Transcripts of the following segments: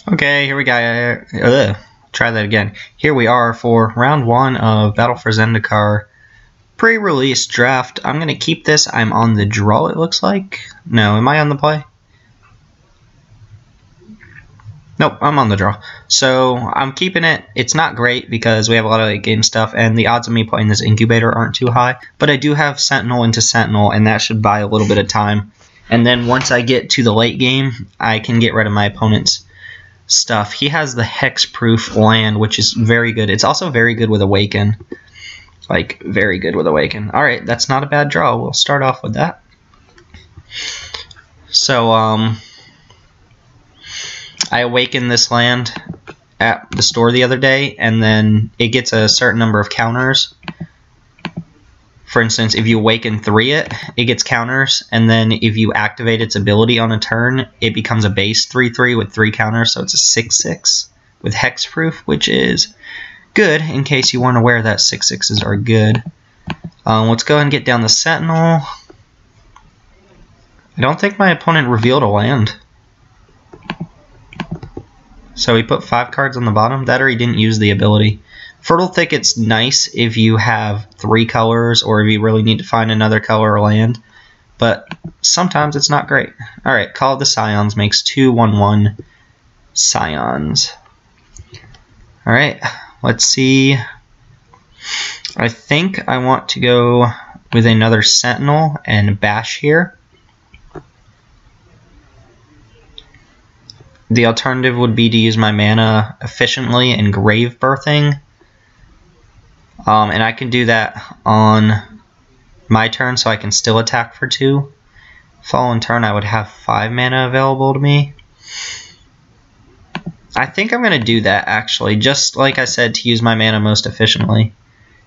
Okay, here we go. Try that again. Here we are for round 1 of Battle for Zendikar pre-release draft. I'm going to keep this. I'm on the draw, it looks like. No, am I on the play? Nope, I'm on the draw. So I'm keeping it. It's not great because we have a lot of late game stuff, and the odds of me playing this incubator aren't too high. But I do have Sentinel into Sentinel, and that should buy a little bit of time. And then once I get to the late game, I can get rid of my opponent's stuff. He has the hexproof land, which is very good. It's also very good with Awaken. Like, very good with Awaken. Alright, that's not a bad draw. We'll start off with that. So, I awakened this land at the store the other day, and then it gets a certain number of counters. For instance, if you awaken 3 it gets counters, and then if you activate its ability on a turn, it becomes a base 3/3 with 3 counters, so it's a 6/6 with hexproof, which is good in case you weren't aware that 6/6s are good. Let's go ahead and get down the Sentinel. I don't think my opponent revealed a land. So he put 5 cards on the bottom. That or he didn't use the ability. Fertile Thicket's nice if you have 3 colors or if you really need to find another color or land, but sometimes it's not great. Alright, Call of the Scions makes 2/1/1 Scions. Alright, let's see. I think I want to go with another Sentinel and Bash here. The alternative would be to use my mana efficiently in Grave Birthing. And I can do that on my turn, so I can still attack for 2. Following turn, I would have 5 mana available to me. I think I'm going to do that, actually, just like I said, to use my mana most efficiently.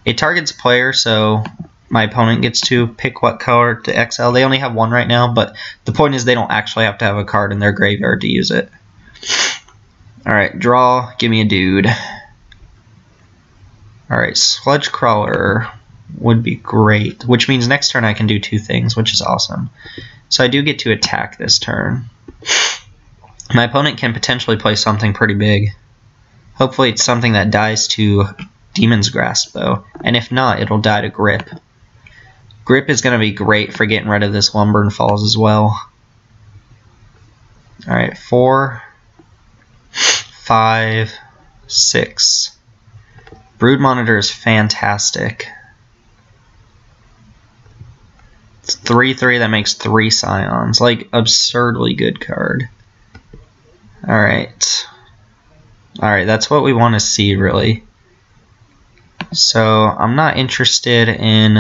It targets player, so my opponent gets to pick what color to exile. They only have 1 right now, but the point is they don't actually have to have a card in their graveyard to use it. Alright, draw, give me a dude. Alright, Sludge Crawler would be great, which means next turn I can do 2 things, which is awesome. So I do get to attack this turn. My opponent can potentially play something pretty big. Hopefully it's something that dies to Demon's Grasp, though. And if not, it'll die to Grip. Grip is going to be great for getting rid of this Lumber and Falls as well. Alright, 4, 5, 6. Brood Monitor is fantastic. It's 3/3 that makes 3 Scions. Like, absurdly good card. Alright. Alright, that's what we want to see, really. So, I'm not interested in...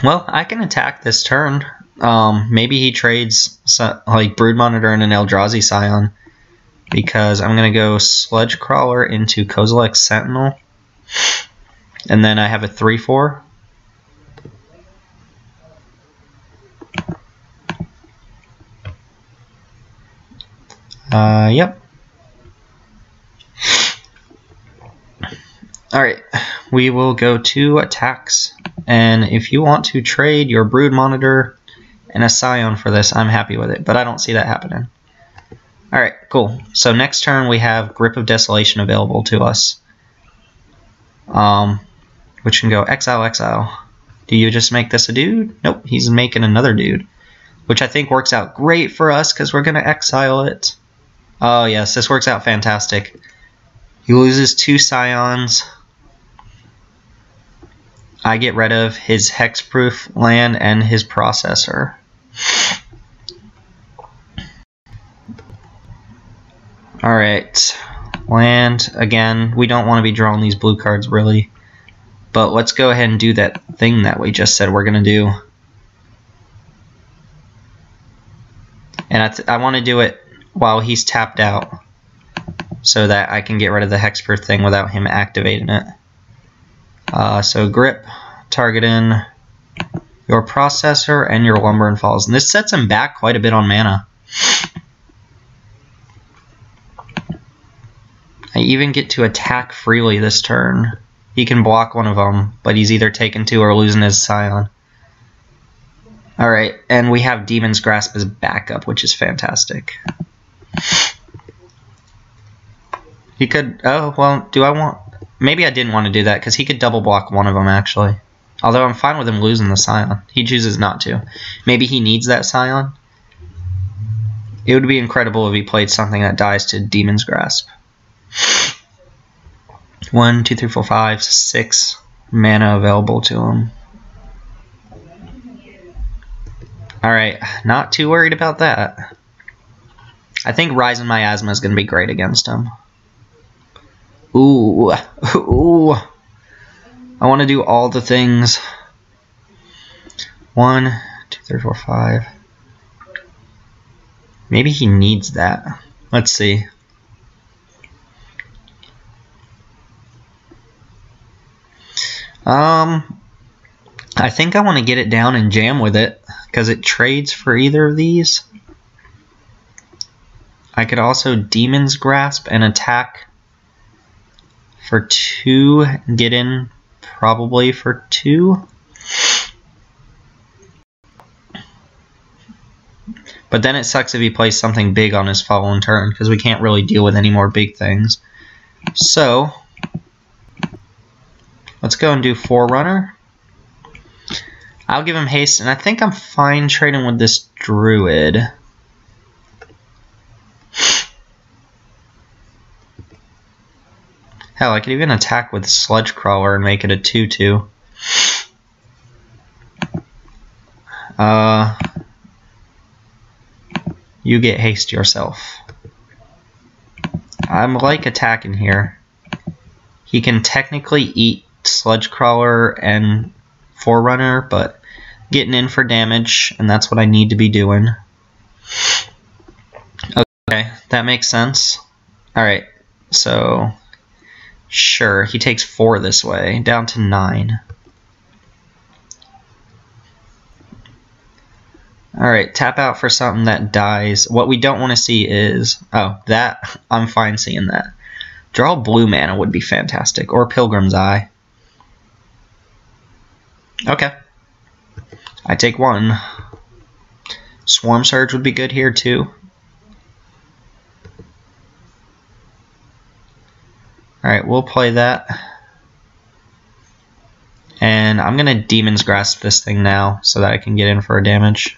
Well, I can attack this turn. Maybe he trades, like, Brood Monitor and an Eldrazi Scion. Because I'm going to go Sludge Crawler into Kozilek Sentinel. And then I have a 3/4. Yep. Alright, we will go to attacks. And if you want to trade your Brood Monitor and a Scion for this, I'm happy with it. But I don't see that happening. Alright, cool. So next turn we have Grip of Desolation available to us. Which can go exile, exile. Do you just make this a dude? Nope, he's making another dude. Which I think works out great for us because we're going to exile it. Oh yes, this works out fantastic. He loses 2 Scions. I get rid of his hexproof land and his processor. Alright, land, again, we don't want to be drawing these blue cards really, but let's go ahead and do that thing that we just said we're going to do. And I want to do it while he's tapped out, so that I can get rid of the hexproof thing without him activating it. So Grip, targeting your processor and your Lumber and Falls, and this sets him back quite a bit on mana. I even get to attack freely this turn. He can block one of them, but he's either taking 2 or losing his Scion. Alright, and we have Demon's Grasp as backup, which is fantastic. He could... Oh, well, do I want... Maybe I didn't want to do that, because he could double block one of them, actually. Although I'm fine with him losing the Scion. He chooses not to. Maybe he needs that Scion. It would be incredible if he played something that dies to Demon's Grasp. 1, 2, 3, 4, 5, 6 mana available to him. Alright, not too worried about that. I think Rising Miasma is going to be great against him. Ooh. Ooh. I want to do all the things. 1, 2, 3, 4, 5. Maybe he needs that. Let's see. I think I want to get it down and jam with it, because it trades for either of these. I could also Demon's Grasp and attack for 2, get in probably for 2. But then it sucks if he plays something big on his following turn, because we can't really deal with any more big things. So, let's go and do Forerunner. I'll give him haste, and I think I'm fine trading with this Druid. Hell, I could even attack with Sludge Crawler and make it a 2/2. You get haste yourself. I'm like attacking here. He can technically eat Sludge Crawler and Forerunner, but getting in for damage, and that's what I need to be doing. Okay, that makes sense. Alright, so sure, he takes 4 this way, down to 9. Alright, tap out for something that dies. What we don't want to see is... Oh, that, I'm fine seeing that. Draw blue mana would be fantastic, or Pilgrim's Eye. Okay. I take 1. Swarm Surge would be good here too. Alright, we'll play that. And I'm going to Demon's Grasp this thing now so that I can get in for a damage.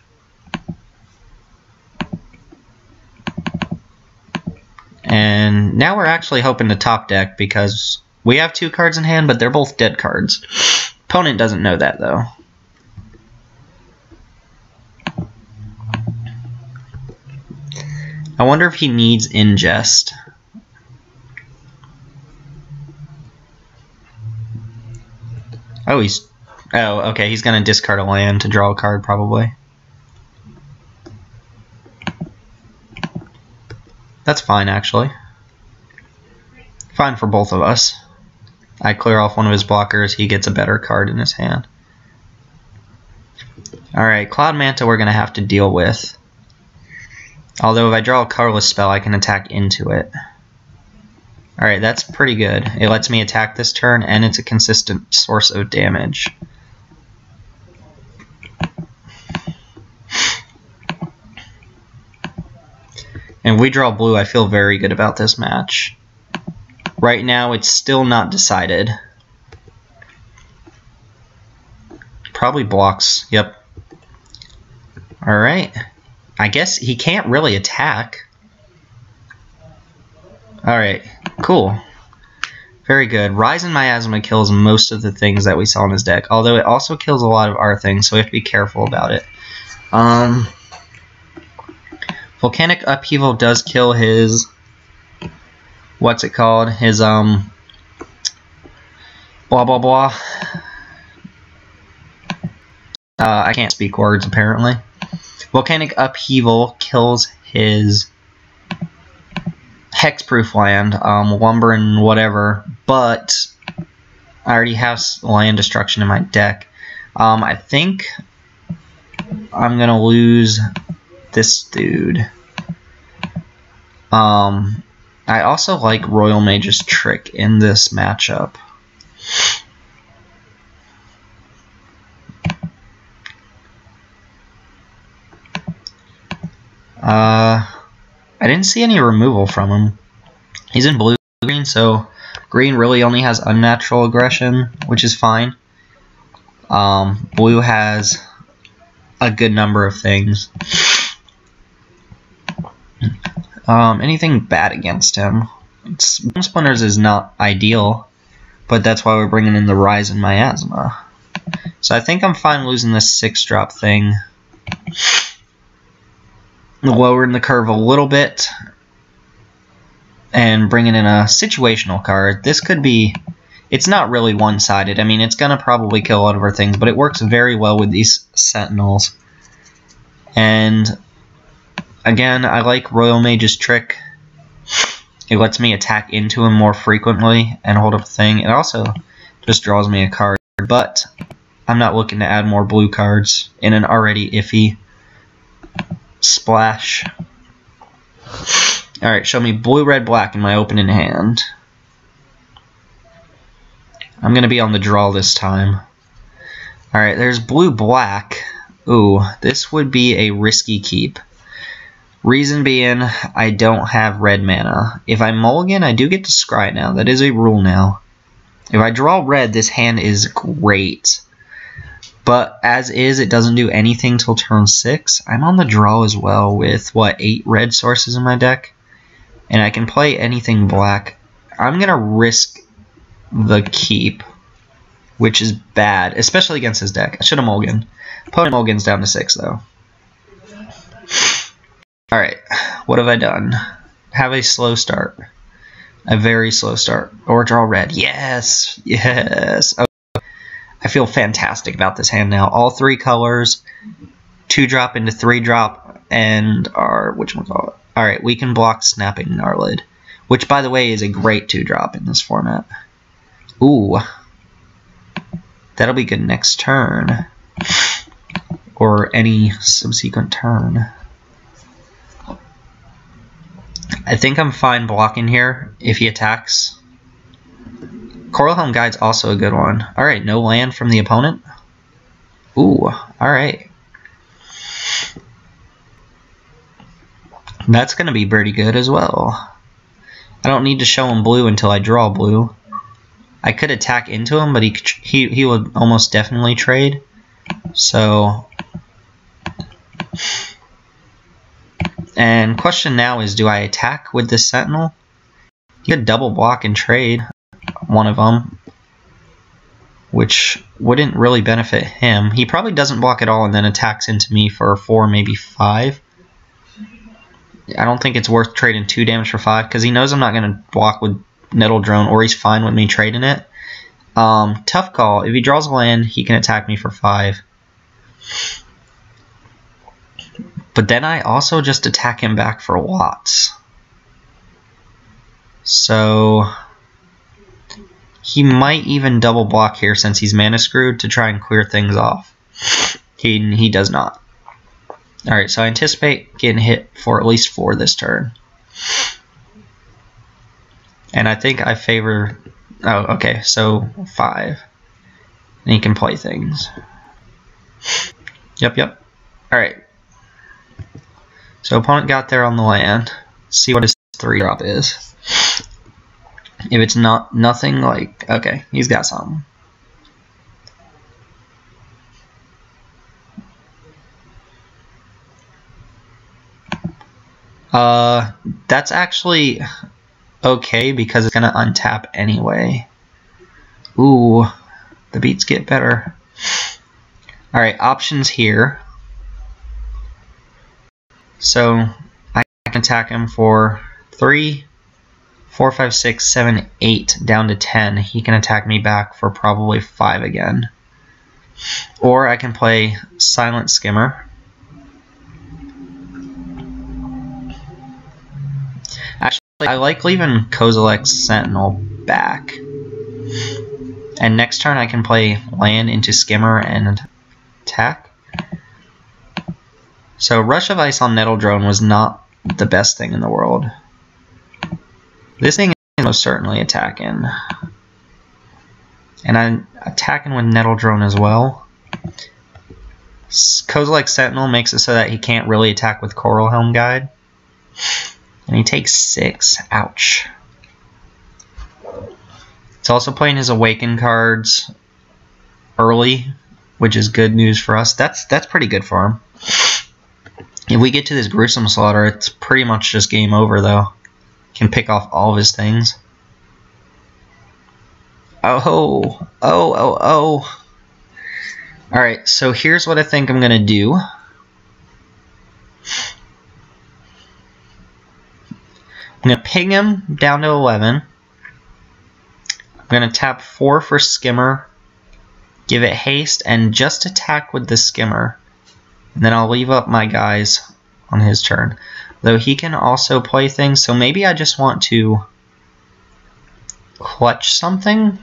And now we're actually hoping to top deck because we have 2 cards in hand, but they're both dead cards. Opponent doesn't know that, though. I wonder if he needs Ingest. Oh, okay, he's going to discard a land to draw a card, probably. That's fine, actually. Fine for both of us. I clear off one of his blockers, he gets a better card in his hand. Alright, Cloud Manta we're going to have to deal with. Although if I draw a colorless spell, I can attack into it. Alright, that's pretty good. It lets me attack this turn, and it's a consistent source of damage. And if we draw blue, I feel very good about this match. Right now, it's still not decided. Probably blocks, yep. Alright. I guess he can't really attack. Alright, cool. Very good. Rising Miasma kills most of the things that we saw in his deck, although it also kills a lot of our things, so we have to be careful about it. Volcanic Upheaval does kill his... What's it called? His, blah blah blah. I can't speak words, apparently. Volcanic Upheaval kills his hexproof land, lumber and whatever, but I already have land destruction in my deck. I think I'm gonna lose this dude. I also like Royal Mage's Trick in this matchup. I didn't see any removal from him. He's in blue-green, so green really only has unnatural aggression, which is fine. Blue has a good number of things. Anything bad against him? Bone Splinters is not ideal, but that's why we're bringing in the Rise and Miasma. So I think I'm fine losing this 6-drop thing. Lowering the curve a little bit and bringing in a situational card. This could be... It's not really one-sided. I mean, it's going to probably kill a lot of our things, but it works very well with these Sentinels. And again, I like Royal Mage's trick. It lets me attack into him more frequently and hold up a thing. It also just draws me a card, but I'm not looking to add more blue cards in an already iffy splash. Alright, show me blue, red, black in my opening hand. I'm going to be on the draw this time. Alright, there's blue, black. Ooh, this would be a risky keep. Reason being, I don't have red mana. If I mulligan, I do get to scry now. That is a rule now. If I draw red, this hand is great. But as is, it doesn't do anything till turn 6. I'm on the draw as well with, what, 8 red sources in my deck? And I can play anything black. I'm going to risk the keep, which is bad, especially against his deck. I should have mulliganed. Opponent mulligans down to 6, though. Alright, what have I done? Have a slow start. A very slow start. Or draw red. Yes! Yes! Okay. I feel fantastic about this hand now. All 3 colors, 2-drop into 3-drop, and our... whatchamacallit? Alright, we can block Snapping Gnarlid, which, by the way, is a great 2-drop in this format. Ooh. That'll be good next turn. Or any subsequent turn. I think I'm fine blocking here if he attacks. Coralhelm Guide's also a good one. Alright, no land from the opponent. Ooh, alright. That's going to be pretty good as well. I don't need to show him blue until I draw blue. I could attack into him, but he would almost definitely trade. So... And question now is, do I attack with this Sentinel? He could double block and trade one of them, which wouldn't really benefit him. He probably doesn't block at all and then attacks into me for 4, maybe 5. I don't think it's worth trading 2 damage for 5, because he knows I'm not going to block with Nettle Drone, or he's fine with me trading it. Tough call. If he draws a land, he can attack me for 5. But then I also just attack him back for lots. So he might even double block here since he's mana screwed to try and clear things off. He does not. Alright, so I anticipate getting hit for at least 4 this turn. And I think I favor... Oh, okay, so 5. And he can play things. Yep. Alright. So opponent got there on the land. See what his 3-drop is. If it's not nothing, like, okay, he's got something. That's actually okay because it's gonna untap anyway. Ooh, the beats get better. Alright, options here. So I can attack him for 3, 4, 5, 6, 7, 8 down to 10. He can attack me back for probably 5 again. Or I can play Silent Skimmer. Actually, I like leaving Kozilek's Sentinel back. And next turn I can play land into Skimmer and attack. So Rush of Ice on Nettle Drone was not the best thing in the world. This thing is most certainly attacking. And I'm attacking with Nettle Drone as well. Kozilek's Sentinel makes it so that he can't really attack with Coral Helm Guide. And he takes 6. Ouch. It's also playing his Awaken cards early, which is good news for us. That's pretty good for him. If we get to this Gruesome Slaughter, it's pretty much just game over, though. Can pick off all of his things. Oh. Alright, so here's what I think I'm going to do. I'm going to ping him down to 11. I'm going to tap 4 for Skimmer, give it haste, and just attack with the Skimmer. And then I'll leave up my guys on his turn. Though he can also play things, so maybe I just want to clutch something.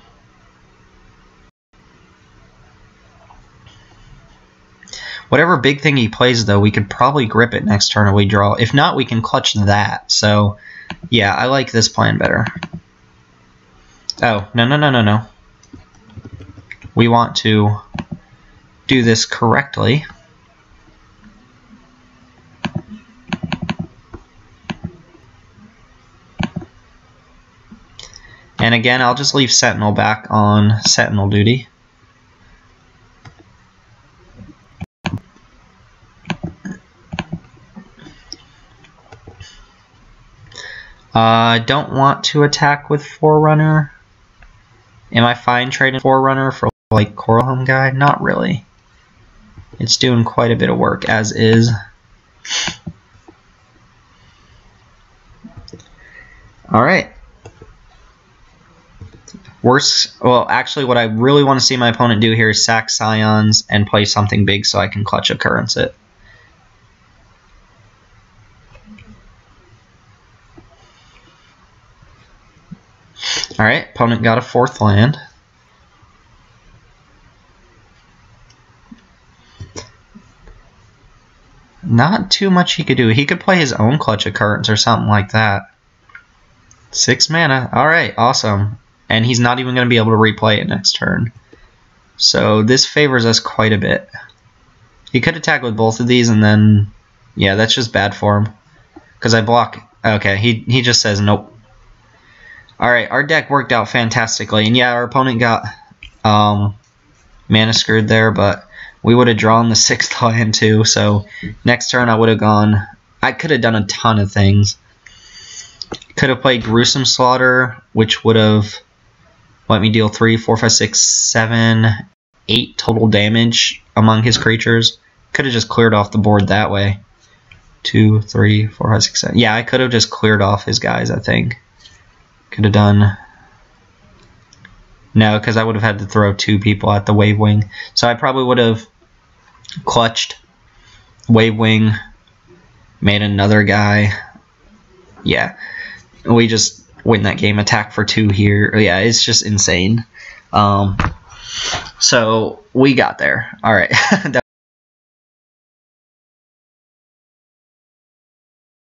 Whatever big thing he plays, though, we could probably grip it next turn and we draw. If not, we can clutch that. So, yeah, I like this plan better. Oh, no. We want to do this correctly. And again, I'll just leave Sentinel back on Sentinel duty. I don't want to attack with Forerunner. Am I fine trading Forerunner for like Coral Helm Guide? Not really. It's doing quite a bit of work as is. Alright. Well, actually what I really want to see my opponent do here is sack Scions and play something big so I can clutch Occurrence it. Alright, opponent got a 4th land. Not too much he could do. He could play his own Clutch Occurrence or something like that. 6 mana. Alright, awesome. And he's not even going to be able to replay it next turn. So this favors us quite a bit. He could attack with both of these and then... Yeah, that's just bad for him. Because I block... Okay, he just says nope. Alright, our deck worked out fantastically. And yeah, our opponent got mana screwed there, but we would have drawn the 6th land too. So next turn I would have gone... I could have done a ton of things. Could have played Gruesome Slaughter, which would have let me deal 3, 4, 5, 6, 7, 8 total damage among his creatures. Could have just cleared off the board that way. 2, 3, 4, 5, 6, 7. Yeah, I could have just cleared off his guys, I think. Could have done... No, because I would have had to throw 2 people at the Wave Wing. So I probably would have clutched Wave Wing, made another guy. Yeah. We just win that game. Attack for 2 here. Yeah, it's just insane. So we got there. All right.